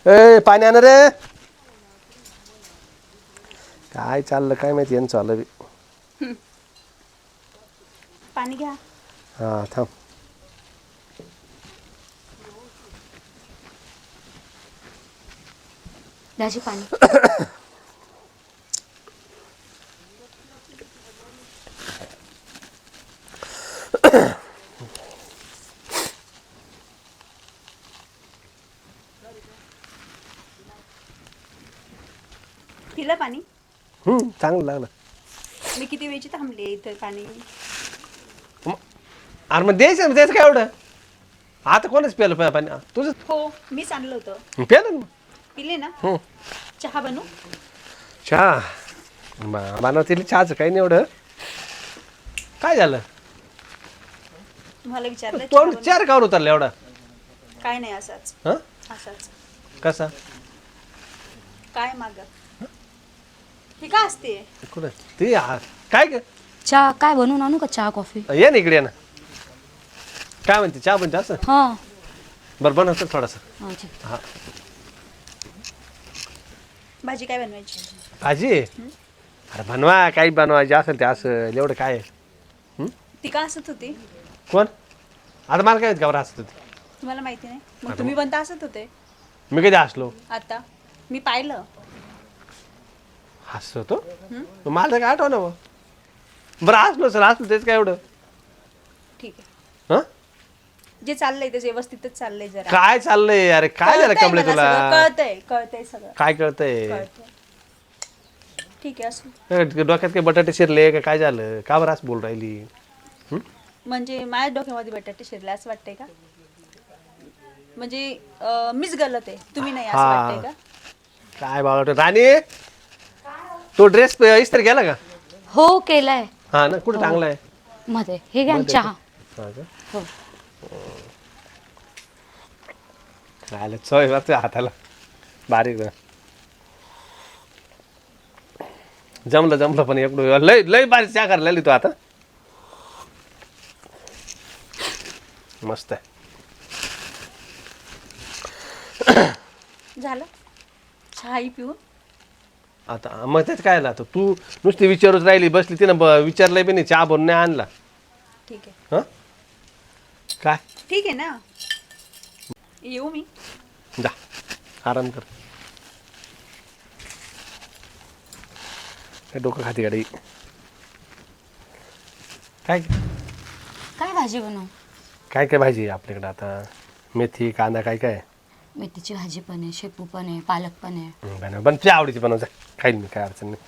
ए पाणी आण रे. काय चाललं काय माहिती यांचं आलं बी. पाणी घ्या. हा थांब. दाजी पाणी. पिलं पाणी. चांगलं लागलं. मी किती वेळची थांबले इथं पाणी. अरे मग द्यायचं त्याचं काय एवढं. आता कोणच प्यालं पाणी तुझं. हो मीच आणलं होतं. प्यालं ना. पिले ना. चहा बनवू. चहा बनवतील. चहाचं काही नाही एवढं. काय झालं तुम्हाला विचारलं तोंड चार कावर उतरलं एवढा. काय नाही असंच. हा असंच. कसा काय माग हे का असते. कुठं ते काय ग. चहा काय बनवून आणू का चहा कॉफी. ये ना इकडे ये ना. काय म्हणते चहा बनते असं. हा बरं बनवतो थोडासा. हा भाजी काय बनवायची. भाजी अरे बनवा काही बनवायची असेल ते असं एवढं काय आहे. ती का असत होती. कोण आता मला काय गावर असत होती. तुम्हाला माहिती नाही मग तुम्ही बनता असत होते. मी कधी असलो आता मी पाहिलं. हसतो मला काय आठव ना मग. बरं असलो सर असलो तेच काय एवढं. ठीक आहे. हं जे चाललंय ते व्यवस्थितच चाललंय जरा. काय चाललंय अरे काय झालं कळतंय कमले मला तुला. सगळं, कळतंय सगळं. काय कळतंय. कळतंय. ठीक आहे असू. डोक्यात काही बटाटे शिरले का काय झालं का बरं असं बोल राहिली. म्हणजे माझ्या डोक्यामध्ये बटाटे शिरले असं वाटतंय का. म्हणजे मीच गलत आहे तुम्ही नाही असं हा. वाटतंय का. काय बाबा राणी तो ड्रेस इस्त्री गेला का. हो केलाय हा ना कुठं चांगला आहे. मध्ये हे घ्या ना चहा. हा का? हो आलं चोय बघ तुझ्या हाताला बारीक जमलं पण एक लय लय बारीक चहा करायला तू आता. मस्त आहे. झालं चहाही पिऊन. आता मग त्याच काय आलं आता तू नुसती विचारूच राहिली बसली तिनं विचारलंय बी नाही चहा बनवून नाही आणला. ठीक आहे. हा काय ठीक आहे ना. येऊ मी. जा आराम कर. काय डोकं खाती गाडी. काय काय भाजी बनवू. काय काय भाजी आहे आपल्याकडे आता. मेथी कांदा काय काय. मेथीची भाजी पण आहे शेपू पण आहे पालक पण आहे. बनव पण तुझ्या आवडीची बनव जा खाईल मी काय अडचण नाही.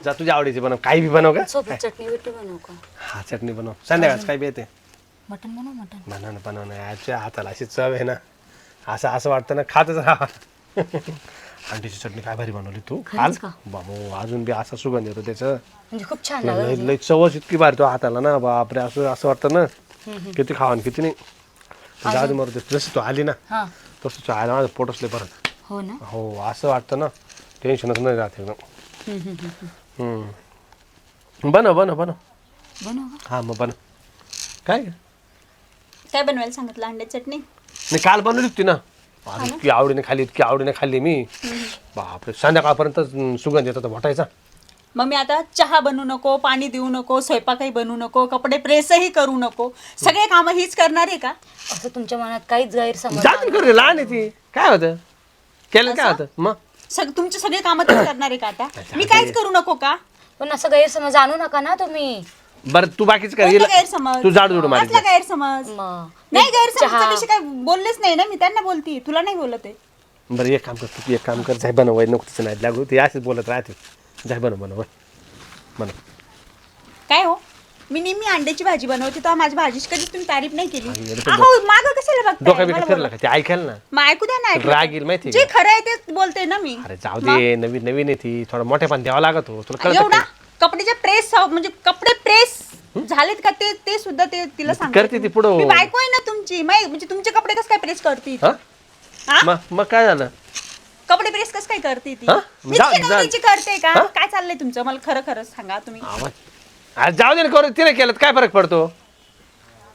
जा तुझ्या आवडीची बनव काही बी बनव का. सोबत चटणी बिट्टी बनवू का. हा चटणी बनव संध्याकाळच काय बी येते. मटन बनव मटन. बनव ना याच्या हाताला अशी चव आहे ना. असं वाटतं ना खातच राहा. अंड्याची चटणी काय भारी बनवली तू काल. बाबो अजून बी असा सुगंध येतो त्याचं. म्हणजे खूप छान लय लागलं. लय चवच इतकी भारी तो हाताला ना बापरे असं वाटतं ना किती खावा किती नाही. जाऊ मरू जशी तू आली ना हा तसं तू आला माझं पोट असले परत. हो ना. हो असं वाटतं ना टेन्शनच नाही राहत एकदम. बनव बनव का. हा मग बनव. काय काय बनवायला सांगितलं अंड्याची चटणी. नाही काल बनवली होती ना. इतकी आवडीने खाल्ली मी. बापरे संध्याकाळपर्यंत सुगंध येतो भटायचा. मग मी आता चहा बनवू नको पाणी देऊ नको स्वयंपाकही बनवू नको कपडे प्रेसही करू नको सगळे कामं हीच करणार आहे का. असं तुमच्या मनात काहीच गैरसमज. जाते कर लहान आहे ती काय होतं केलं काय होतं मग. तुमचे सगळे कामं तुम्ही करणार आहे का आता. मी काहीच करू नको का. पण असं गैरसमज आणू नका ना तुम्ही. बरं तू बाकीच कोणता कर गैरसमज. तू झाड जोड मार. कसला गैरसमज. मग नाही गैरसमज काय बोललेच नाही ना मी त्यांना बोलती तुला नाही बोलत आहे. बरं एक काम कर तू एक काम कर जाय बनव नको तिचं नाही लागू ते असेच बोलत राहते. जाय बनव काय हो मी नेहमी अंड्याची भाजी बनवते तर माझी भाजीची कधी तुम्ही तारीफ नाही केली. अरे, अरे, अहो मागं कशाला डोका बघताय. बिका मला फिरला बोला. का ते ऐकायला ना. मग ऐकू द्या ना राग येईल माहिती जे खरं आहे ते बोलते ना मी. अरे जाऊ दे नवीन नवीन आहे ती थोडा मोठेपण द्यावा लागत हो तुला कळत एवढा कपड्याचे प्रेस म्हणजे कपडे प्रेस झालेत का ते सुद्धा ते तिला सांगते. करते ती पुढं. मी बायको आहे ना तुमची म्हणजे तुमचे कपडे कसं काय प्रेस करते ती? हा? हा? मग काय झालं. कपडे प्रेस कसं काय करते ती. हा? मी जा- तिच्या जा- नवरीची करते का हा? काय चाललंय तुमचं मला खरं खरं सांगा तुम्ही. अरे जाऊ दे ना करू तिने केलं तर काय फरक पडतो.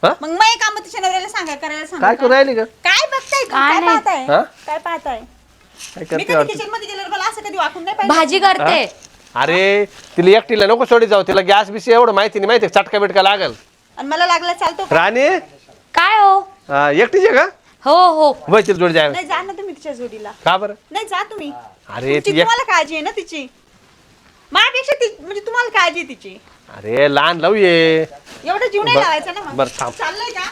हा? मग मग काम तिच्या नवऱ्याला सांगा करायला सांगा काय करू राहिली का काय बघताय काय काय नाही. पाहताय हा? काय पाहताय काय मी करते कधी वाटतं? किचन मध्ये गेल्यावर मला असं कधी वाकून नाही पाहिजे भाजी करते अरे तिला एकटीला नको सोडी जाऊ तिला गॅस बिस एवढं माहिती नाही माहिती चटका बिटका लागल आणि मला लागला चालतो का? राणी काय हो एकटीच आहे का हो हो वय तिला जोडी जाय नाही जा ना तुम्ही तिच्या जोडीला का बरं नाही जा तुम्ही अरे तुमची ती एक- तुम्हाला काळजी आहे ना तिची माझ्यापेक्षा ती म्हणजे तुम्हाला काळजी आहे तिची अरे लहान लावू ये एवढं जीव नाही बरं- लावायचा ना मग. बरं, थांब. चाललंय का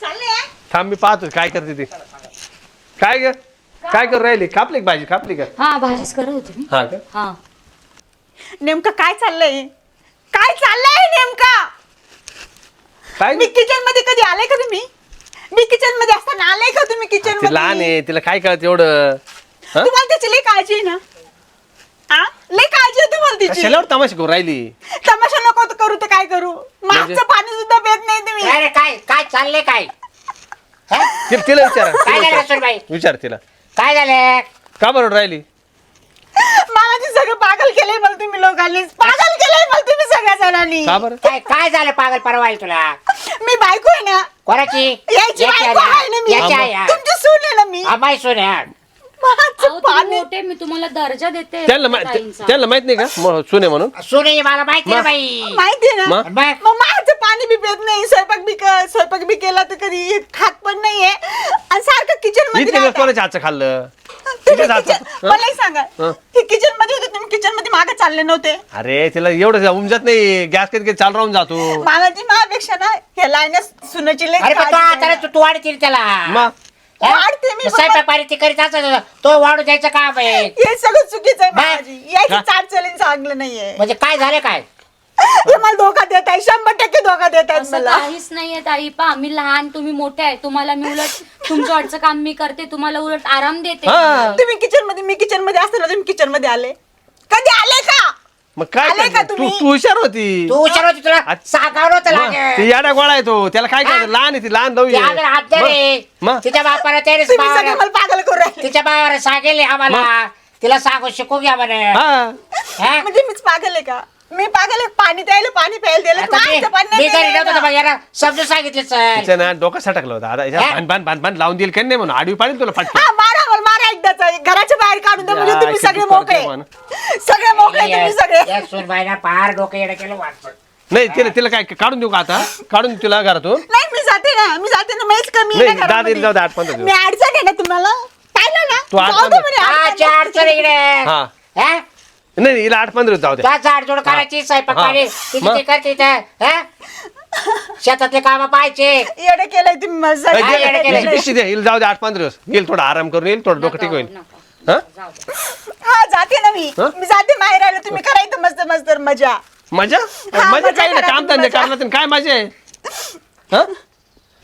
चाललंय थांब मी पाहतो काय करते ती काय ग काय करू राहिली कापली का भाजी कापली का हा भाजीच करत होते मी हा का हा नेमकं काय चाललंय नेमका काय मी किचन मध्ये कधी आले का तुम्ही मी किचन मध्ये असताना आले का तुम्ही किचन ती लहान मध्ये आहे तिला काय कळत एवढं हं? तुम्हाला त्याची लई काळजी आहे ना आ? लई काळजी आहे तुम्हाला तिची कशाला एवढं तमाशा करू राहिली तमाशा नको तर करू तर काय करू म्हणजे? मागचं पाणी सुद्धा पेत नाही तुम्ही अरे काय काय चाललंय काय तिला विचारा काय झालं रसूलबाई विचार तिला काय झालं का बरं राहिली मला ते सगळं पागल केलंय मला तुम्ही लोकांनी पागल केलंय मला तुम्ही सगळ्या जणांनी का बरं काय काय झालं पागल परवा तुला मी बायको आहे ना कोणाची याची बायको आहे ना मी याची आहे, हा. तुमची सून आहे ना मी अमाय सोने हा. माझं अहो, तुम्ही पाणी मोठे मी तुम्हाला दर्जा देते त्यांना ताईंचा. त्यांना माहित नाही का सुने म्हणून सोने मला माहिती आहे बाई माहितीये ना मग? मग मग माझं पाणी बी पेत नाही स्वयंपाक बी केला तर कधी खात पण नाहीये आणि सारखं किचन मध्ये इतके दिवस राहता. कोणाच्या हातचं खाल्लं तुम्ही तिच्याच हातचं. kitchen- मलाही सांगा हं? किचन मध्ये होते तुम्ही किचन मध्ये मागे चालले नव्हते अरे तिला एवढं उमजत नाही गॅस कधी चालू राहून जातो मामाची माझ्यापेक्षा ना हे लाईनस सुनाची लई अरे पण तो काळजी आता आहे. तू वाढतील त्याला मग हा? वाढते मी, स्वयंपाक पाणी ते करीत असत तो वाढू द्यायचं काम आहे हे सगळं चुकीचं आहे बाय. माझी याची का? चाल चलन चांगलं नाहीये म्हणजे काय झालं काय हे मला धोका देत आहे 100% धोका देत आहेत असं मला काहीच नाहीये ताई पा मी लहान तुम्ही मोठे आहे तुम्हाला मी उलट तुमचं वाटचं काम मी करते तुम्हाला उलट आराम देते हा. तुम्ही किचन मध्ये मी किचन मध्ये असताना तुम्ही किचन मध्ये आले कधी आले का मग काय आले का करते? तू तुम्ही? तू हुशार होती तू हुशार होती तुला अच्छा. सागावलं होतं मग, लागे. ती याडा गोळा आहे तो त्याला काय हा? करायचं लहान आहे ती लहान लावू ते आम्ही हात द्या रे. मग तिच्या बापाला त्याने तुम्ही सगळे मला पागल करू राहिले तिच्या बाबाला सांगेल आम्हाला तिला सांगू शिकू घ्या म्हणे हा हा? म्हणजे मीच पागल आहे का मी पागल आहे पाणी द्यायला पाणी प्यायला दिलं आता माझं पाणी नाही मी घरी प्यायला नव्हतो तर ना. मग याला समजून सांगितलं सर तिचं ना डोकं सटकलं होतं आता याच्या हा? बांध लावून देईल काही नाही म्हणून आडवी पाडेल तुला फटके हा, मारा मला मारा एकदाच घराच्या बाहेर काढून द्या म्हणजे या, तुम्ही किती सगळे करते मोकळे म्हण. सगळे मोकळे तुम्ही सगळे या सुनबाईला फार डोकं येणं केलं वाटतं नाही तिला काय काढून देऊ का आता काढून देऊ तिला घरातून नाही मी जाते ना मीच कमी आहे नाही, ना दादा घरामध्ये. जाऊ दे, 8-15 दिवस. मी अडचण आहे ना तुम्हाला पाहिलं तू ना जाऊ दे 8-15 म्हणे, हा, अडचण चार चल इकडे हा हा? नाही हिला 8-15 दिवस जाऊ दे तुला झाडझूड करायची स्वयंपाक हा. पाणी तिची मग? ती करते इथं, हा? शेतातले काम पाहायचे येडे केलंय तुम्ही मजा हा, येडे केलंय. हिची पिशवी दे हिला जाऊ दे 8-15 दिवस येईल थोडा आराम करून येईल थोडं डोकं ठीक होईल नका. हा जाऊ दे. हा जाते ना मी हं? मी जाते माहेर आले तुम्ही करायचं मस्त मस्त मजा मजा हा, मजा मजा काही नाही करा काम तुम्ही, धंदे मजा. करला तर काय मजा आहे हा?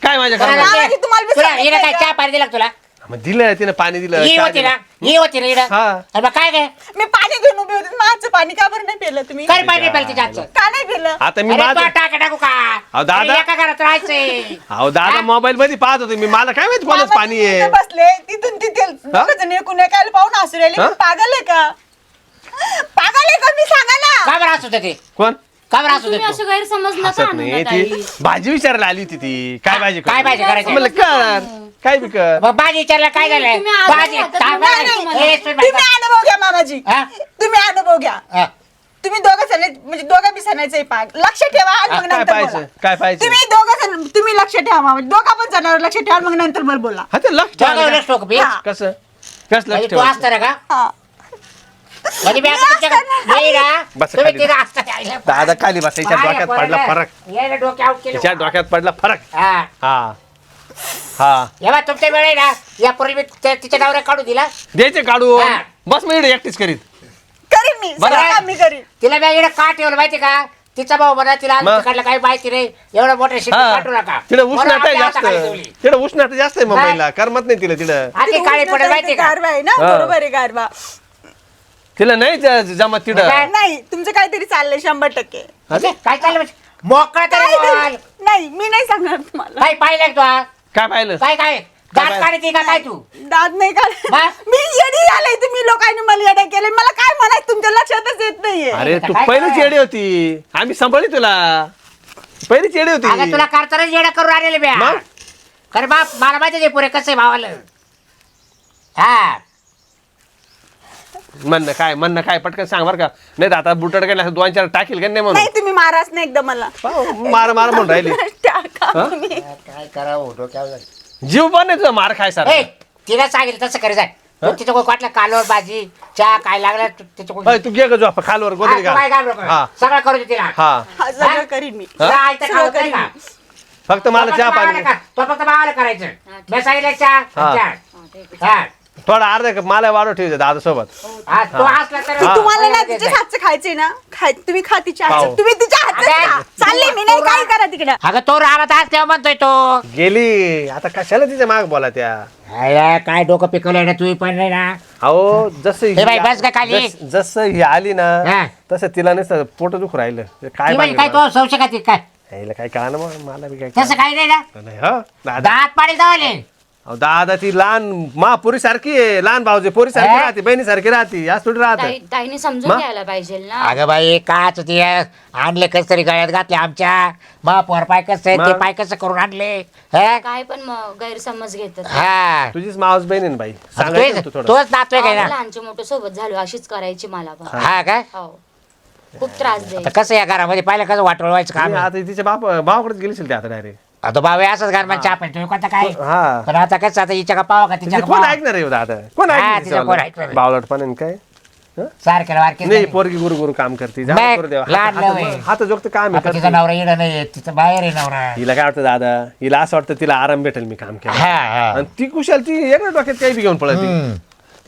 काय मजा कोणाला करणार हा, ते- म्हणजे तुम्हाला बी तुला सांगितलंय हिनं काय का? चहा पाणी दिला का तुला मग दिलं तिनं पाणी दिलं ही चहा होती दिला. ना ही होती ना इकडं हा. अरे मग काय काय मी पाणी घेऊन उभे होते माझं पाणी का बरं नाही पेलं तुम्ही काय पाणी प्याल तिच्या हातचं का नाही पेलं आता मी अरे माझं तो टाका टाकू का अहो, दादा. अरे एका घरात राहायचंय अहो दादा हा? मोबाईल मध्ये पाहत होतो मी मला काय माहिती कोणाच मामा पाणी तुम्ही आहे इथे बसले तिथून तिथे दोघं जण एकूण एकाला पाहून हसू राहिले हा? मी पागल आहे का पागल आहे का मी सांगा ना का बरं असू ते कोण का बरं असू तुम्ही तू असं गैरसमज नका हसत आणू नाही ना ती ताई भाजी विचारायला आली होती ती काय भाजी काय भाजी करायची? म्हणलं कर काय बी कर मग भाजी विचारलं काय झालं तुम्ही आजारी भाजी आहात, थांब, नाही, भाजी. नाही, ए, सुनबाई, तुम्ही अनुभव घ्या मामाजी हा? तुम्ही अनुभव घ्या हा. तुम्ही दोघं जण म्हणजे दोघं बी सणायचं पाग लक्ष ठेवा आणि मग काय नंतर पाहायचं बोला. काय पाहायचं तुम्ही दोघं जण तुम्ही लक्ष ठेवा मामा दोघा पण जणांवर लक्ष ठेवा मग नंतर मला बोला हा ते लक्ष दोघं ठेवायला लक्ष ठेवू का, बी? हा. कसं कसं म्हणजे लक्ष तू ठेवायचं असतं ना का हा. म्हणजे मी आता मी तुमच्याकडे असताना येईल ना, बस तुम्ही खाली तिथं बस. असता त्याला. दादा खाली बस याच्या बाया डोक्यात पडला पोराला. फरक याला डोक्या आउट केलं याच्या डोक्यात पडला फरक हा हा हा जेव्हा तुमच्या वेळे ना या पूर्वी मी तिच्या नवऱ्या काढू दिला द्यायचे काढून हा. बस मी इकडे एकटीच करीत करीन मी बरं. सगळं काम मी करीन तिला मी इकडे का ठेवलं माहिती का तिचा भाऊ म्हणा तिला मग? तिकडलं काही माहिती नाही एवढं मोठं शिकून काढू नका तिकडे म्हणून उष्णता आपल्या जास्त हाताखाली ठेवली. तिकडे उष्णता जास्त आहे मुंबईला करमत नाही तिला तिकडं हाती काळी पडेल माहिती का गारवा आहे ना हा. बरोबर आहे गारवा तिला नाही जमत तिकडं काय? नाही तुमचं काहीतरी चाललंय 100% म्हणजे काय चाललं म्हणजे? मोकळं तरी बोल. काहीतरी- नाही मी नाही सांगणार तुम्हाला काय पाहिलं का तू हा? काय पाहिलं काय काय दात पाहिलं? काढते का काय तू दाद नाही हा? काढ मी येडी झाले तुम्ही लोकांनी मला येडे केले मला काय म्हणायचं तुमच्या लक्षातच येत नाहीये अरे तू काय पहिलेच काय? येडी होती आम्ही सांभाळली तुला पहिली चेडी होती अगं तुला करताना येणं करून आलेले बे मग? खरे बाप मला माहिती आहे पुरे कसं आहे भावाला. हा म्हणणं काय पटकन सांग बरं का, नाही तर आता बुटड गेला 2-4 टाकील का नाही म्हणून नाही तुम्ही माराच नाही एकदा मला मार म्हणून राहिली. टाका तुम्ही. काय करावं डोक्यावर जीव पण नाही तुझा मार खाय सर. ए तिला सांगितलं तसं करे जाय. तू तिचं कोण वाटलं कालवर भाजी चहा काय लागलं तिचं कोण तू घे ग झोप खालवर गोदरी काय घाल. घाबरू हा. नका. सगळं करू दे तिला हा हा, सगळं करीन मी तुला आयतं सगळं खावत नाही करीन का? फक्त मला चहा पाणी तो फक्त भावाला करायचं मी सांगितलं चहा हा. चहा. हा. थोडा अर्धा कप मला वाढव ठेवते दादा सोबत. हा, तो असला तर ती तुम्हाला ना तिच्या हातचं खायचंय ना तुम्ही खा तिच्या खाऊ. हातचं तुम्ही तिच्या हातचं अगं, खा. चालले मी नाही काय करा तिकडं अगं तो राहत आज तेव्हा म्हणतोय तो गेली आता कशाला तिच्या माग बोला त्या. अरे, काय डोकं पिकवलंय ना तू पण नाही ना अहो जसं हे बाई, बस का खाली? जसं ही आली ना हा. तसं तिला नसतं पोट दुख राहिलं ते काय ती म्हणजे बांधलं काय तो संशय खाती काय यायला काय कळा ना मग मला बी काय तसं काही नाही ना कळलं नाही. हो दादा दात पाडी जावले अहो, दादा ती लहान महापुरी सारखी आहे, लहान भाऊजी पोरी सारखी हा? राहते, बहिणी सारखी राहते, आज थोडी राहते. ताईने समजून मग? घ्यायला पाहिजे ना. अगं बाई काच ते आणले कस तरी गळ्यात घातले आमच्या महापौर पाय कसं ते मग? पाय कसं करून आणले हा? काय पण मग गैरसमज घेतात. हा तुझीच मावस बहीण आहे ना बाई, सांगायचं ना तू थोडं. तोच नातोय काय अहो, ना लहानचे मोठे सोबत झालो अशीच करायची मला पण. हा काय हो खूप त्रास आता द्यायची. कसं या घरामध्ये पाहिलं कसं वाटोळवायचं काम तुम्ही आहे. आता तिच्या भावाकडेच गेली ते आता डायरेक्ट. आता बाबा असंच घर चहा पण तुम्ही कोणता काय हा पण आता कसं आता हिच्या का पावा का तिच्या तिचे का कोण पावा? ऐकणार आहे हो दादा, कोण हा, तिचं कोण ऐकणार ऐकणार आहे? बावलट पण काय सारखेला वारखे नाही, पोरगी गुरु गुरु काम करते, जा नाही, करू देवा. लहान लवं आहे. हात जोगत काम आहे आता तिचा करते. नवरा येणं नाही तिचं बाहेर आहे नवरा हिला काय वाटतं दादा, हिला असं वाटतं तिला आराम भेटेल मी काम केलं, हा हा आणि ती कुशाल ती एका डोक्यात काही बी घेऊन पळते.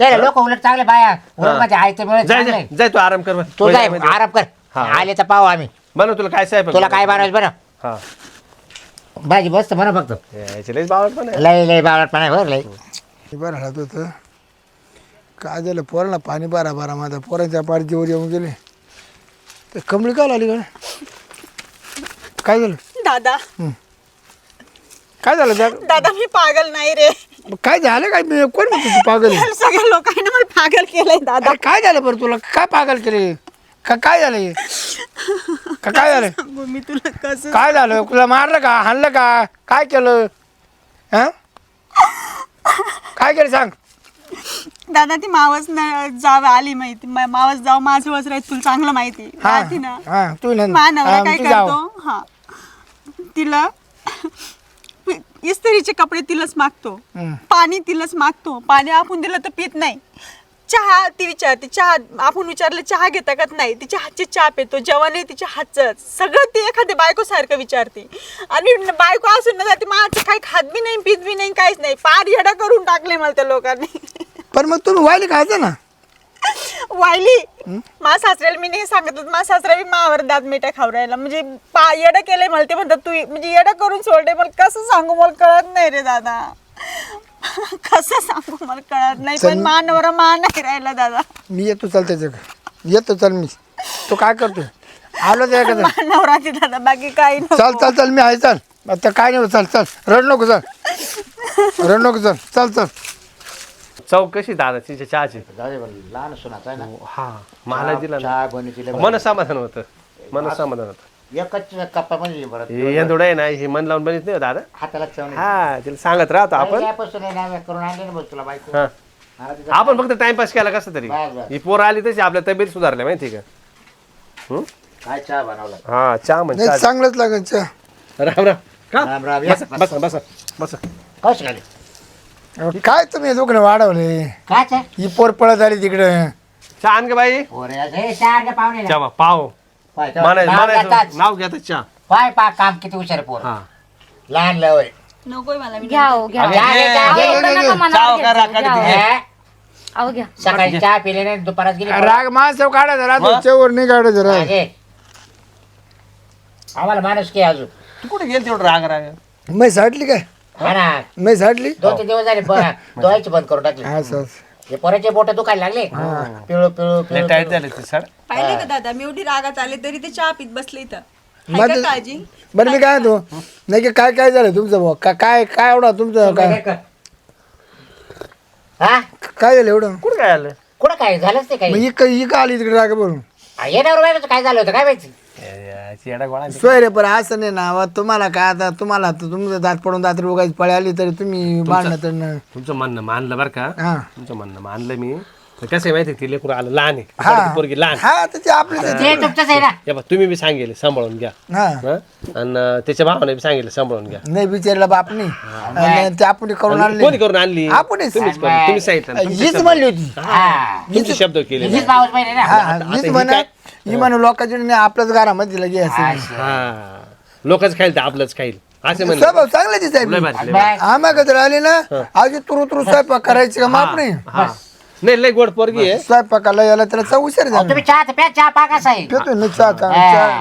ते लोक उलट चांगले बाया उलट मध्ये आहे ते मिळत जाय चांगले. जाय जाय, तू आराम कर बरं. तू जाय मध्ये. आराम कर हा. आले तर पाहू आम्ही बनव तुला काय साहेब तुला काय बनवायचं बरं हा भाजी बसत म्हणा फक्त यायचे लयच बावलट पण आहे. लय लय बावळट पण आहे बरं लय बरं हळत होतं काय झालं पोरांना पाणी बारा बारा माझ्या पोरांच्या पार जीवर येऊन गेले ते कमळी का आली का काय झालं दादा काय झालं त्या दादा मी पागल नाही रे काय झालं काय मी कोण म्हणतो तू पागल आहे? सगळ्या लोकांनी मला पागल केलंय दादा. अरे काय झालं बरं तुला काय पागल केले का काय झालं हे? का काय झालं सांगू मी तुला कसं काय झालं तुला मारलं का हाणलं का काय केलं हा काय केलं सांग दादा ती मावस जाव आली माहिती मावस जाव माझं राहत तुला चांगलं माहिती हा राहते ना. हा तू ना मा नवरा काय तू जाव. करतो हा तिला इस्त्रीचे कपडे तिलाच मागतो, हम्म. पाणी तिलाच मागतो, पाणी आपण दिलं तर पित नाही, चहा ती विचारते चहा आपण विचारलं चहा घेता का नाही, तिच्या हातची चहा पितो, जेवण आहे तिच्या हातचं सगळं ती एखाद्या बायको सारखं विचारते. आणि बायको असून ना जाते माझं काही खात बी नाही पित बी नाही काहीच नाही, पार येडा करून टाकले मला त्या लोकांनी. पण मग तुम्ही वायली खायचं ना वायली मा सासऱ्याला मी नाही सांगितलं, मा सासरा बी मावर दात मिठा खाऊ राहिला, म्हणजे येडं केलंय मला ते म्हणतात तू म्हणजे येडं करून सोडले. मला कसं सांगू मला कळत नाही रे दादा, कसं सांगू मला कळत नाही. पण मानवर मान नाही राहिला दादा. मी येतो चाल त्याच्याकडे येतो चल मी तो काय करतो आलो त्याच्याकडे मानवरा ते दादा बाकी काही नको. चल चल चल मी आहे चल आता काय नाही होत, चल चल रड नको चल रड नको चल चल चल चव कशी दादा तिच्या चहाची. लहान सुनाचा ना हा मला दिला ना, चहा बनवतील मन समाधान होतं, मन समाधान होतं. एकच कप्पा म्हणजे बरं हे यंदोड आहे ना, हे मन लावून बनित नाही हो दादा. हाताला चवणी हा तिला सांगत राहतो आपण. यापासून आहे ना करून आणले ना बघ तुला बायको हा मला तिचा आपण फक्त टाइमपास केला कसं तरी. बस, बस. ही पोर आली तशी आपल्या तब्येत सुधारल्या माहिती का. काय चहा बनवला हा चहा म्हणजे नाही चांगलंच लागेल चहा. राम राम का राम राम बसा बसा बसा बसा. कशी झाली अहो, काय तुम्ही दुखणे वाढवले काय चहा ही पोर पळत आली तिकडे चहा आण ग बाई. हे चार पाहुणे चहा पाव पाय म्हणायचं नाव घेतात चहा. पा काम किती हुशार पोर हा लहान लवय नकोय मला मी घ्या हो घ्या. अगं, घ्या, घे, घ्या, अहो, घे. एवढं नका मनावर चहा घेत करा, जाऊ, काढ घ्या हो. घे. अहो घ्या. सकाळी चहा पिले नाही दुपारात गेली राग माणसं काढायचा राहतो चेवर नाही काढायचं हा, राग घे. आम्हाला माणूस की अजून तू कुठे गेल तेवढं राग राग. मै साठली काय हा ना मै साठली 2-3 दिवस झाले धुवायची बंद करून टाकली असं हे पोराचे बोट दुखायला लागले पिळू पिळू लय पिळू टाईट झाले ते सर. पाहिले का दादा मी एवढी रागात आले तरी ते चहा पित बसले इथं. हाय माझं- का काळजी बरं मी काय म्हणतो नाही की काय काय झालं तुमचं भाऊ काय काय एवढा तुमचं काय हा काय झालं एवढं कुठं काय आलं. कुठं काय झालंच ते काही मग ही का आली तिकडे राग बोलून येण्यावर बायकोचं काय झालं होतं काय माहिती येडा गोळा सोय रे पण असं नाही ना तुम्हाला काय आता तुम्हाला तुमचं दात पडून दात उगायची पळी आली तरी तुम्ही बांधणं तर तुमचं म्हणणं मानलं बरं का हा तुमचं म्हणणं मानलं मी पण कसं आहे माहिती ती लेकरू आलं लहान आहे हा. पोरगी पोरगी लहान हा तर ते आपले ते तुमचंच आहे ना हे बघ तुम्ही बी सांगेल सांभाळून घ्या हा हं? आणि त्याच्या भावाने बी सांगितलं सांभाळून घ्या नाही बिचारीला बाप नाही आणि ते आपण करून कोणी आणले करून आणली आपणच. तुम्हीच करून तुम्ही सांगितलं ना, तुमचे हीच शब्द. म्हणली होती हा तुमचे शब्द केले हीच भाऊच पाहिजे ना हा हीच ही म्हणा काय? ही म्हणू लोकांची नाही आपल्याच घरामध्ये लगे असं हा लोकच खाईल तर आपलंच खाईल असे म्हणले स्वभाव चांगला दिसाय लय भारी, लय भारी. आम्हा कधी आले ना अजून तुरु तुरु स्वयंपाक करायची का माप नाही हा नाही लय गोड पोरगी आहे स्वयंपाकाला याला त्याला चव हुशार झाला तुम्ही चहा प्या चहा पाक असा आहे पितो ना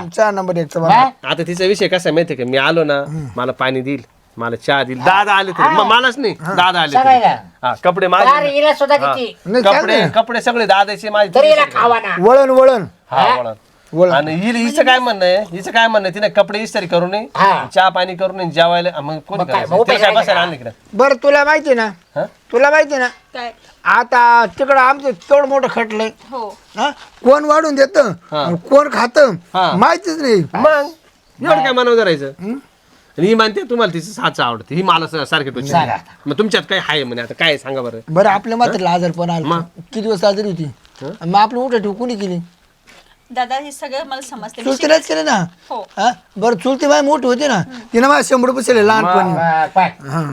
चहा नंबर 1 चा मला आता तिचा विषय कसा आहे माहितीये का मी आलो ना मला पाणी देईल मला चहा देईल दादा आले तरी मलाच नाही दादा आले तरी. सगळ्याला. हा कपडे अरे माझे हिला सुद्धा किती नाही कपडे चालतंय. कपडे सगळे दादाचे माझे तरी हिला खावा ना वळण वळण हा वळण. वळण आणि हिचं काय म्हणणं आहे हिचं काय म्हणणं आहे तिने कपडे इस्त्री करू नये हा. चहा पाणी करू नये जेवायला मग कोणी मग काय, करायचं? मग तिला काय उपाय बसायला आणलं इकडे बरं तुला माहिती ना हा? तुला माहिती ना काय आता तिकडं आमचं तेवढं मोठं खटलंय हो हा? कोण वाढून देत कोण खात हा. माहितीच नाही मग एवढं काय मनावर धरायचं आणि ही म्हणते तुम्हाला तिचं साच आवडते ही मला सारखी टोची सांगा. मग तुमच्यात काय आहे म्हणे आता काय सांगा बरं बरं आपल्या मात्र आजार पण आला मग? किती दिवस आजारी होती मग आपलं उठा ठेव कोणी केली दादा हे सगळं मला समजते मी चुलतीलाच केलं ना हो हा? बरं चुलती बाय मोठी होती ना तिनं मला 100 रुपये दिले लहानपणी पाय हा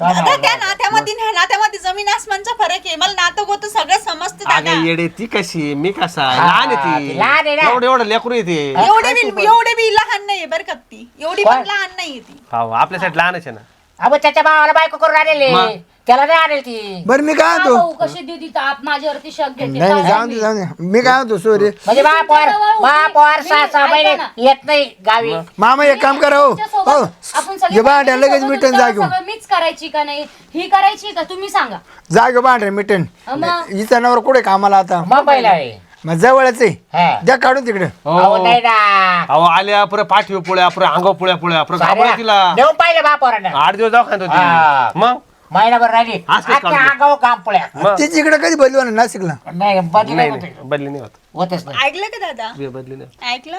दादा त्या नात्यामध्ये ह्या नात्यामध्ये जमीन आसमानचा फरक आहे मला नातं होतं सगळं समजतं दादा अगं येडे ती कशी मी कसा लहान आहे ती लहान आहे ना. एवढं एवढं लेकरू येते एवढे बी लहान नाहीये बरं का ती एवढी पण लहान नाहीये ती हो आपल्यासाठी लहानच आहे ना अहो त्याच्या भावाला बायको करून आणले मग? त्याला नाही आणेल ती बरं मी काय हा म्हणतो भाऊ कशी देती ताप माझ्यावरती शक घेते नाही नाही जाऊन दे जाऊन दे मी काय म्हणतो सोरी म्हणजे महापौर सहा महिने येत नाही गावी मामा एक काम करा हो हो आपण हे भांड्या लगेच मिटन जागो मीच करायची का नाही ही करायची का तुम्ही सांगा जागो भांड्या मिटन मग? हिचा नवर कुठे कामाला आता मुंबईला आहे मग जवळच आहे हा. द्या काढून तिकडे अहो नाही ना अहो आल्या पुढे पाठीव पोळ्या पुढे अंगाव पोळ्या पुढे घाबरल्या तिला नेऊन पाहिलं महापौरानं 8 दिवस दवाखान्यात हा. होती मग महिनाभर राहिली आज काय अख्ख्या काढलं? अंगावर काम पुळ्या मग तिची इकडे कधी बदलू ना नाशिकला नाही बदली नाही नाही नाही बदली नाही होत होतच नाही ऐकलं का दादा बदली नाही ऐकलं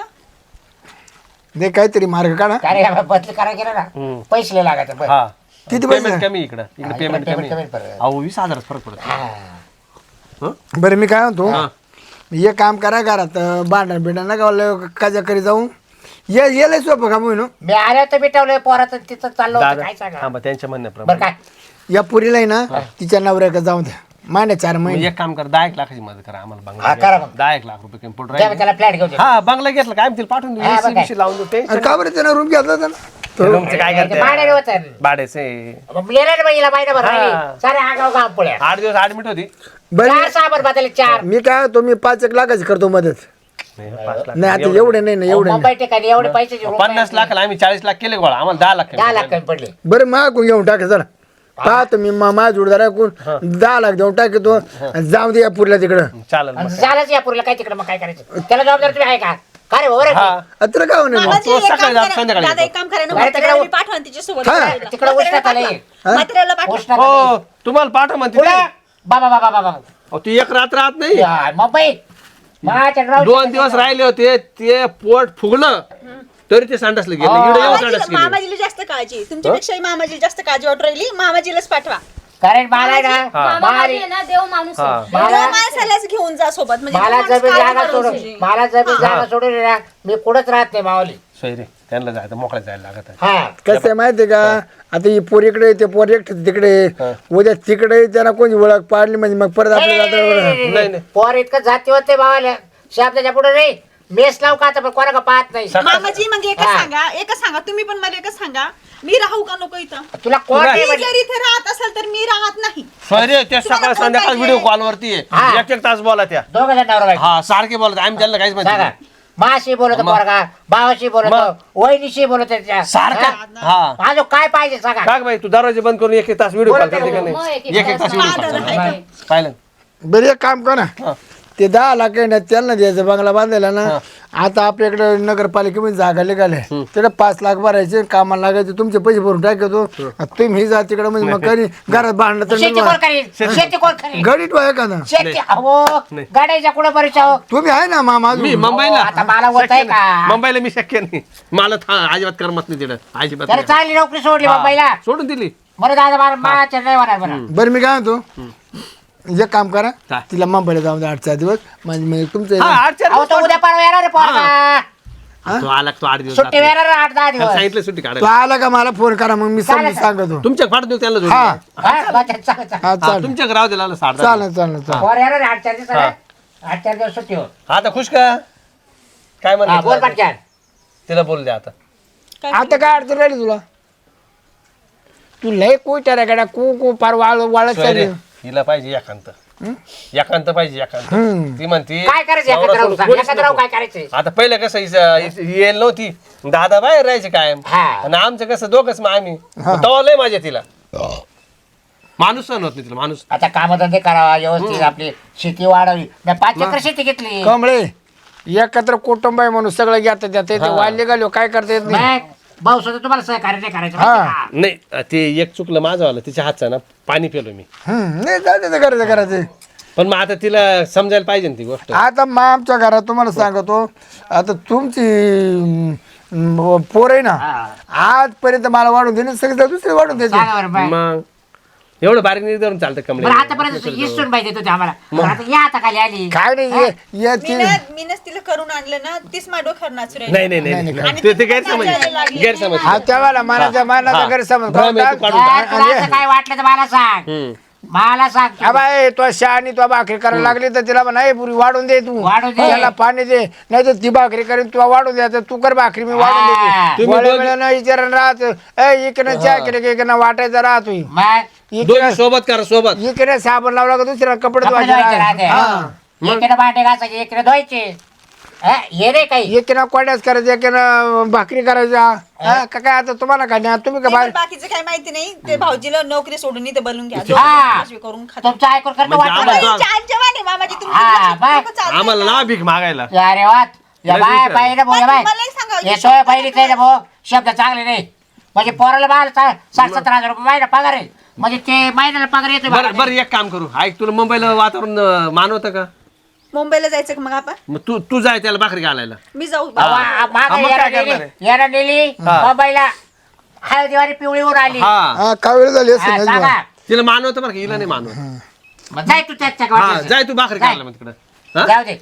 दे काहीतरी मार्ग काढा काय रे, बदली करायला गेलं ना पैसे लय लागायचे बस. हा किती पेमेंट पैसे कमी इकडं इकडे पेमेंट payment कमी कमी पडतं. अहो 20,000 फरक पडतो हा. बरं मी काय म्हणतो हा. हे काम करा घरात भांडण बिंडण नका काजा करी जाऊ ये येलंय सोपं काम होईन हो. मी आल्या तर मिटवलंय पोराचं तिथं चाललं होतं दादा काय सांगा हा मग त्यांच्या बरं म्हणण्याप्रमाणे काय या पुरीला आहे ना तिच्या नवऱ्याकडे जाऊन द्या माने 4 मग महिने एक काम कर 10 लाखाची मदत करा आम्हाला हा, करा मग. 10 लाख रुपये कमी पडून द्या राहिले. मग त्याला फ्लॅट घेऊन हा बंगला घेतला काय आम्ही तिला पाठवून देऊ हा, AC बघ काय. बिशी लावून देऊ ते अरे का बरं त्यानं रूम घेतला होता ना रूमचं काय भाड्याने करते होतं भाड्याचे मग लिहिलं ना बाईला महिनाभर हा. राहिली सारे आगाव काम पुळ्या 8 दिवस ऍडमिट होती बरं 4 साबर बदलले 4 मी काय होतो मी 5 लाखाची करतो मदत नाही, 5 लाख नाही आता एवढे नाही ना एवढे मुंबई ठिकाणी एवढे पैसे 50 लाखाला आम्ही 40 लाख केले गोळा आम्हाला 10 लाख 10 लाख कमी पडले बरं मागून घेऊन टाका चला पाहतो मी माझ्या जोडदार ऐकून 10 लाख देऊन टाकतो जाऊ दे या पुरीला तिकडं चालेल मग काय. झालंच या पुरीला काय तिकडे मग काय करायचं त्याला जबाबदार तुम्ही आहे का का रे बरं हा अत्र का हो नाही मामाजी, तो एक सकाळी काम जात करा. संध्याकाळी दादा येतो. एक काम करा ना नाही, म्हाताऱ्याला तिकडे- मी पाठवा ना तिच्यासोबत हा. राहायला. तिकडे उष्णता लई. म्हाताऱ्याला पाठवा उष्णता लई. हो तुम्हाला पाठव म्हणते पुढे ते. बाबा बाबा बाबा अहो, ती एक रात्र राहत नाही या, मुंबई माझ्या राव- 2 दिवस राहिले होते ते पोट फुगलं तरी ते सांडासले गेले इकडे येऊन सांडास गेले मामाजीला जास्त काळजी तुमच्यापेक्षा मामाजीला जास्त काळजी वाटू राहिली मामाजीलाच पाठवा कारण मला आहे ना मामा मारी- माझे ना देव माणूस आहे. हा मला- माणसालाच घेऊन जा सोबत म्हणजे मला माणूस जमीन काळजी जागा करून सोडून घेईल. मला जमीन जागा सोडून आहे ना मी कुठंच राहत नाही मावली सोयरे त्यांना जायचं मोकळ्या जायला लागत आहे हा कसं आहे माहितीये का आता ही पोर इकडे ते पोर एकटे तिकडे उद्या तिकडे त्यांना कोणी ओळख पाडली म्हणजे मग परत आपल्या नाही, नाही. पोर इतकं जाती होते भावाला शब्दाच्या पुढे नाही मेस लावू का आता पण कोणा का पाहत नाही मामाजी मग एकच हा. सांगा एकच सांगा तुम्ही पण मला एकच सांगा मी राहू का नको इथं तुला कोण तुला- नाही मी म्हणजे? जर इथे राहत असेल तर मी राहत नाही सोयरे त्या सकाळ तुम्हाला संध्याकाळ कोण व्हिडिओ पाहिजे? कॉलवरती हा. आहे एक तास बोला त्या दोघं जण नवरा बायको. हा सारखे बोलत आम्ही त्यांना काहीच माहिती सांगा नाही. माशी बोलतो मग. पोरगा भावाशी बोलतो मग. वहिनीशी बोलतो त्याच्या सारखा हा माझं काय पाहिजे सांगा का ग बाई तू दरवाजे बंद करून 1 तास व्हिडिओ कॉल बोलत करते का नाही. मग नाही एक- एक 1 तास तास व्हिडिओ दादा, कॉल ऐका. पाहिलं बरं एक काम कर ना हा. ते 10 लाख आहे ना त्यांना द्यायचं बंगला बांधायला ना. आता आपल्याकडे नगरपालिकेमध्ये जागा निघाले तिकडे 5 लाख भरायचे कामाला लागायचे तुमचे पैसे भरून टाकतो तुम्ही जा तिकडे म्हणजे मग कधी घरात भांडणं तर शेती कोण करेल शेती कोण करेल गडीत व्हाय का ना शेती अहो गाड्याच्या कुठं बरीच आहो तुम्ही आहे ना मामा मी अजून. मुंबईला आता मला होत आहे का मुंबईला मी शक्य नाही मला अजिबात करमत नाही तिकडं अजिबात त्याला नाही. चांगली नोकरी सोडली हा. मुंबईला सोडून दिली बरं दादा मला नाही होणार बरं बरं मी काय म्हणतो एक काम करा काय? तिला मुंबईला जाऊन 8-4 दिवस म्हणजे तुमचं हा 8-4 अहो तो उद्या परवा येणार रे पोरगा तो आला तो 8 दिवस सुट्टी येणार 8-10 त्याला दिवस सांगितलं सुट्टी तो काढायला आला का मला फोन करा मग मी समजून सांगतो तुमच्या फाट देऊ त्याला जोडून. हा हा, बरं, चालेल, चालेल. हा चालेल तुमच्या राव दिला 7 चालेल चालेल चालेल पोर येणार 8-4 दिवस 8-4 दिवस सुट्टी हो आता खुश का काय हा, बोल म्हणतो पटकन तिला बोल दे आता आता काय अडचण राहिली तुला तू लय कोयटा रे गाड्या कू पार वाळत सोयरे, चालली हिला पाहिजे एकांत एकांत पाहिजे एकांत ती म्हणती काय करायचं नवरा एकत्र राहून सोडून सांग, कोणीच एकत्र राहून नको. काय करायचं आता पहिलं कसं येईल नव्हती दादा बाहेर राहायचे कायम हा. आणि आमचं कसं दोघच मग आम्ही तवा लय माझ्या तिला माणूस सण होत नाही तिला माणूस आता कामधंदे करावा व्यवस्थित आपली शेती वाढावी मी 5 एकर शेती घेतली कमळे एकत्र कुटुंब आहे म्हणून सगळं घेतात त्यात ते वाढले गालो काय करता येत नाही मग भाऊ सुद्धा तुम्हाला सहकार्य नाही करायचं हा. माहिती का? नाही ते एक चुकलं माझं आलं तिच्या हातचं ना पाणी पेलो मी नाही जाते करायचं पण मग आता तिला समजायला पाहिजे ना ती गोष्ट आता मग आमच्या घरात तुम्हाला सांगतो आता तुमची पोर आहे ना हा. आजपर्यंत मला वाढून देणे सगळे दुसरे वाढून देते सांगा बरं बाय. मग एवढं बारीक निर्धारून चालतं कमळे बरं आतापर्यंत इसून पाहिजे होते आम्हाला बरं, आता या आता खाली आली काय नाही मीनच तिला करून आणलं ना तीच माझ्या डोक्यावर नाचू राहिली. नाही नाही नाही नाही. ते गैरसमज गैरसमज हा त्यावेळेला मनाचा हा. गैरसमज भ्रम आहे, तू काढून काय तुला असं काय वाटलं तर मला सांग हम्म. मला सांग बाय तो शहाणी तो भाकरी करायला लागली तर तिला नाही पुरी वाढून दे तू वाढून दे. त्याला पाणी दे नाही तर ती भाकरी करेन तुला वाढून द्यायचं तू कर भाकरी मी वाढून हा. देते तुम्ही गोळ्या दोघी- वेळेनं विचारण राहत इकडनं चहा केलं की इकडनं वाटायचं राहतो मग दोघी सोबत करा सोबत इकडे साबण लावला का दुसऱ्या कपडे कपडे धुवायचे धुवायचे राहते हा. एकीनं भांडे घासायचे एकीनं धुवायचे हे रे काही एकीनं कोड्याच करायचं एकीनं भाकरी करायच्या का काय आता तुम्हाला काय नाही तुम्ही का नाही, बाहेर पण बाकीचं काय माहिती नाही ते भाऊजीला नोकरी सोडून इथे बनवून घ्या हा. दोघं करून खाता. तुमचं ऐकून करतो म्हणजे वाटलं आम्हाला- नाही. छान जेवण आहे मामाजी तुमचं. हा, तुमचं बाय. डोकं चालतंय आम्हाला का? ना भीक मागायला अरे वा या लय बाय दिवसात. बाईने बोल बाय मला एक सांगा, येतोय पहिलीच आहे ना भाऊ शब्द चांगले नाही म्हणजे पोराला बाल 60-70 हजार रुपये महिना पगार आहे म्हणजे ते महिन्याला पगार येतो बरं बरं एक काम करू ऐक तुला मुंबईला वातावरण मानवतं का मुंबईला जायचं का मग आपण मग तू जाय त्याला भाकरी घालायला मी जाऊ हा, मग काय करणार आहे? याला नेली मुंबईला हळदीवारी पिवळी वर आली हा हा काय वेळ झाली हा, असेल सांगा ना. तिला मानवतं बरं का हिला नाही मानवत मग जाय तू त्याच्या हा गावात. जाय तू भाकरी जाय. घालायला मग तिकडं हा? जाऊ दे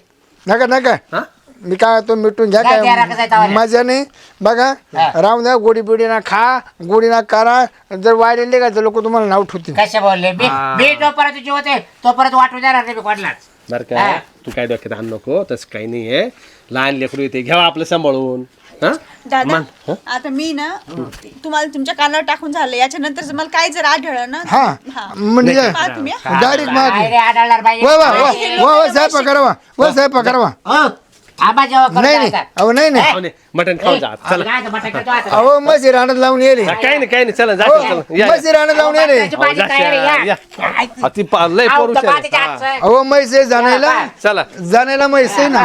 नका नका हा? मी काय तो मिटून घ्या काय द्या राखा जायचं काय आवाज. मजा नाही बघा हा. राहून द्या गोडी बिडी ना खा गोडी ना करा जर वाढले का लोक तुम्हाला नाव ठेवतील कसे बोलले मी हा. मी जोपर्यंत जीवत आहे तोपर्यंत वाटून देणार नाही मी कोणालाच बरं का हा. तू काय डोक्यात आण नको तसं काही नाहीये लहान लेकरू येते घ्यावा आपलं सांभाळून हा? दादा मन, हं? आता मी ना तुम्हाला तुमच्या कानावर टाकून झालं याच्यानंतर जर मला काय जर आढळलं ना हा हा. म्हणजे पहा तुम्ही हा. डायरेक्ट काय मागे रे आढळणार पाहिजे वा वा वा वा साहेब करावा वा साहेब करावा आंबा जेव्हा करून नाही नाही जायचा. अहो नाही नाही हो नाही, मटण खाऊ जा आता. चला काय ते बटाटे तो आता. अहो मशी राहण्यात लावून येले हा, काही नाही चला जा हो, चला या, या. मशी राहण्यात लावून येले त्याची भाजी जा, तयार आहे, या. या. हा, ती लय आऊ, पोरुष तर आहे. बाकीच्या हा. हातचं. अहो म्हैस आहे जाण्याला चला जाण्याला म्हैस आहे ना